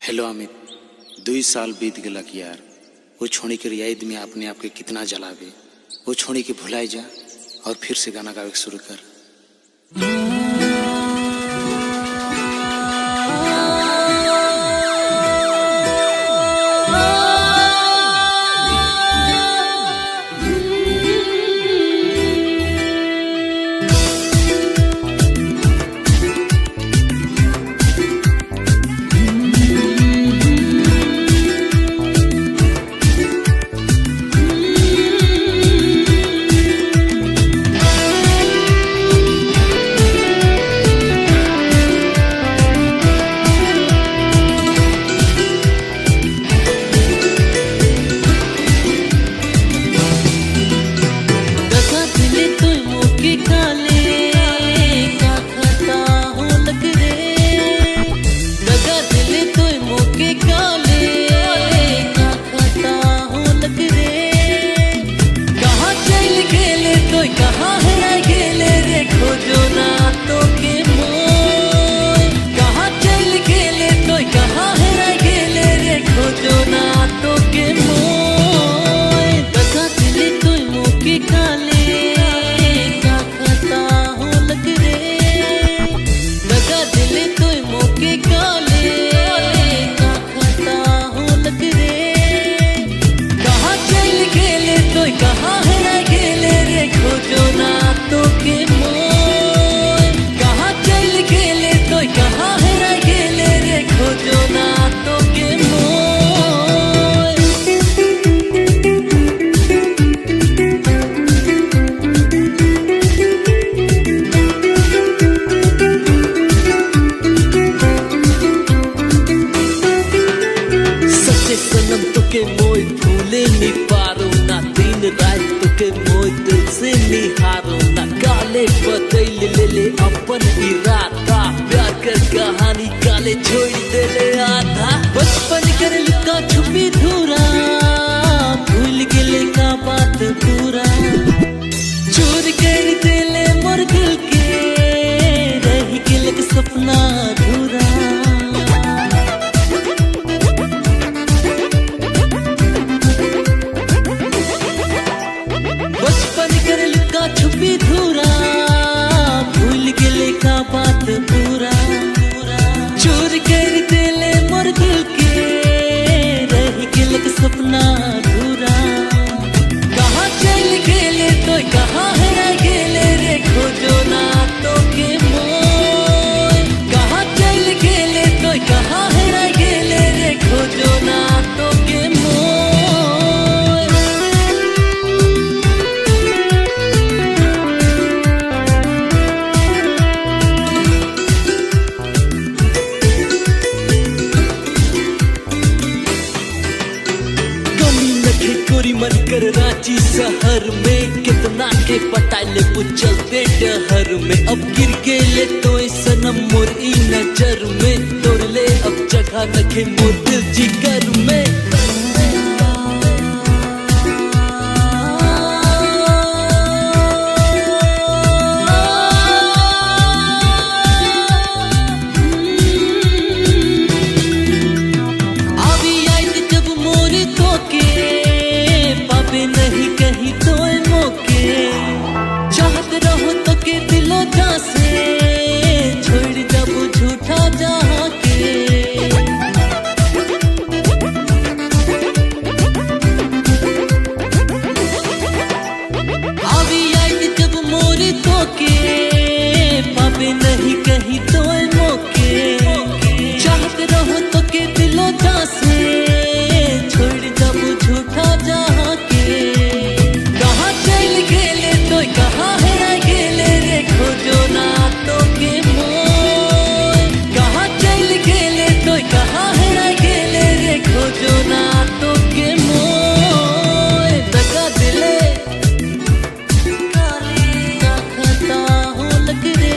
Hello Amit, 2 साल बीत गलक यार। वो छोड़ी के याद में अपने आप के कितना जलावे। वो छोड़ी के भुलाई जा और फिर से गाना गावे शुरू कर। तुके मोय भूले नी पारो ना, दिन रात तुके मोय दिल से निहारो ना। काले बदल ले ले अपन इरादा, प्यार कर कहानी काले छोड़ दे ले आधा। बचपन कर लुका छुपी धूरा, भूल गेले का बात पूरा। चोर कर दे ले मोर दिल के, रह गेले का सपना अधूरा। छुपी धूरा, भूल गेले का बात पूरा। चोर कर देले मोर दिल के, रह गेले का सपना अधूरा। कहाँ चल गेले तो कहाँ हेरा गेले रे, खोजो ना तो के मोय। कहाँ चल गेले तो कहाँ हेरा गेले रे, खोजो ना तो के मोय। मन कर रांची शहर में, कितना के पटाले चलते डहर में। अब गिर गेले तो सनम मोर ई नजर में, तोड़ ले अब जगह नखे मोर दिल जिगर में। नहीं कहीं तो मौके, चाहत रहो तो के दिलो जा से, छोड़ जब झूठा जहाँ के। अभी आई जब मोरे तो के, पापे नहीं कहीं तो मौके, चाहत रहो तो के दिलो जा से, छोड़ जब झूठा जहाँ के। कहाँ चल गेले तो कहाँ हेरा गेले रे, खोजो ना तो के मोय। कहाँ चल गेले तो कहाँ हेरा गेले रे, खोजो ना तो के मोय। दगा दिले काले ना खता हो लग रे,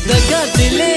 दगा दिले